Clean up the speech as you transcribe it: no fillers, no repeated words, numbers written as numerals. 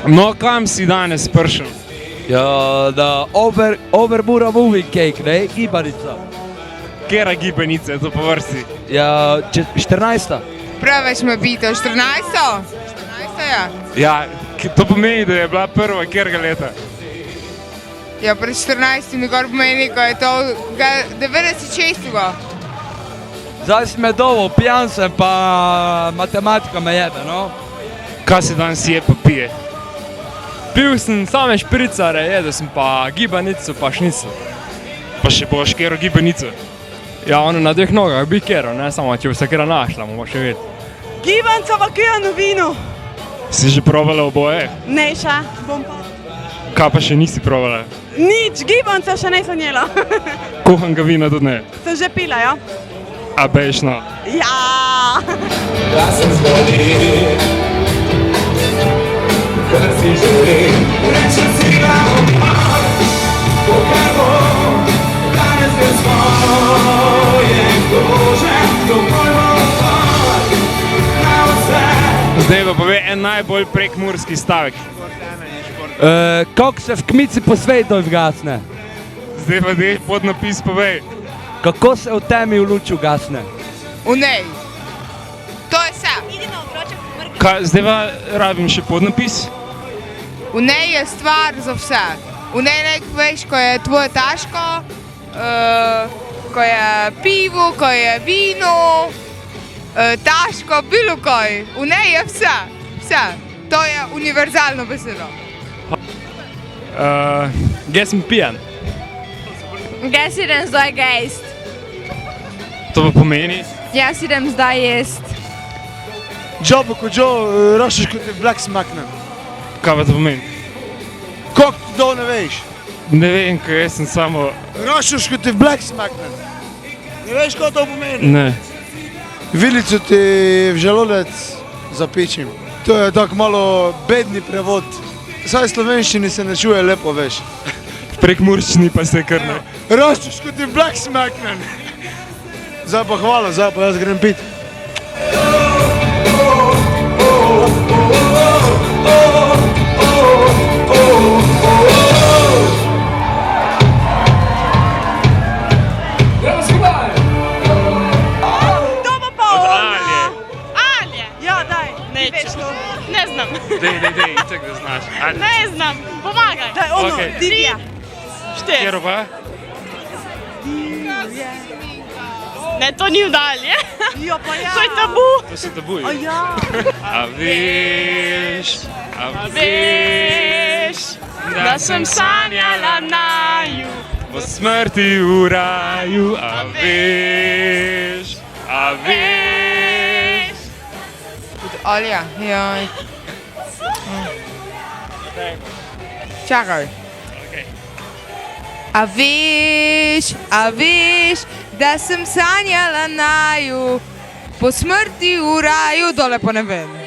No, kam si danes prišel? Ja, da Overmura Moving Cake, ne, gibanica. Kera gibanica je to po vrsti? Ja, 14. Preveč me pita, 14? 14 je? Ja, to pomeni, da je bila prva kjerga leta. Ja, pred 14 gor pomeni, ko je to 96. Zdaj si me dovolj, pijan sem, pa matematika me jebe, no. Kaj se danes je pa pije? Pil sem same špricare, jedel sem pa gibanico pa šnico. Pa še boš kero gibanico? Ja, ono na dveh nogah bi kero, ne samo če bi se kera našla, bomo še videti. Gibanca pa kjeno vino. Si že provala oboje? Ne še, bom pa. Kaj pa še nisi provala? Nič, gibanca še nisem jela. Kuhanega vina tudi ne? Sem že pila, ja? A bejš no? Ja! Da sem zbolel, kar si želim, rečem si glavom pak, pokaj bom, danes bez svoje kože, dovolj bom pak, na vse. Zdaj pa pove en najbolj prekmurski stavek. Kako se v kmici po svetu vgasne? Zdaj pa dej podnapis povej. Kako se v temi v luči ugasne? V nej. To je vse. Zdaj pa rabim še podnapis. V nej je stvar za vse. V nej nekaj veš, ko je tvoje taško, ko je pivo, ko je vino, taško, bilo kaj. V nej je vse. Vse. To je univerzalno besedo. Gdje sem pijan? Jaz idem zdaj gejst. To pa pomeni? Jaz idem zdaj jest. Džobo ko džo, rošiš ko te vlak smaknem. Kaj pa to pomeni? Kako ti to ne veš? Ne vem, kaj jaz sem samo... Rošiš ko te vlak smaknem. Ne veš, kako to pomeni? Ne. Vilico ti v želodec zapečim. To je tako malo bedni prevod. Saj slovenščini se ne čuje lepo, veš. V prekmurščini pa se kar ne. Rošiš ko te vlak smaknem. Zdaj pa hvala, zdaj pa jaz grem pit. Ne znam. Dej, itak da znaš. Ne znam, pomagaj. Daj, ono, Okej. divja. Štiri. Kjero pa? Ne, to ni vdalje. Jo, pa ja. To je tabu. To so tabuji. A ja. A veš, Da sem sanjala naju. po smrti v raju. A veš. Olja, joj. Čakaj. A veš, da sem sanjala naju, po smrti v raju, dole pa ne vem.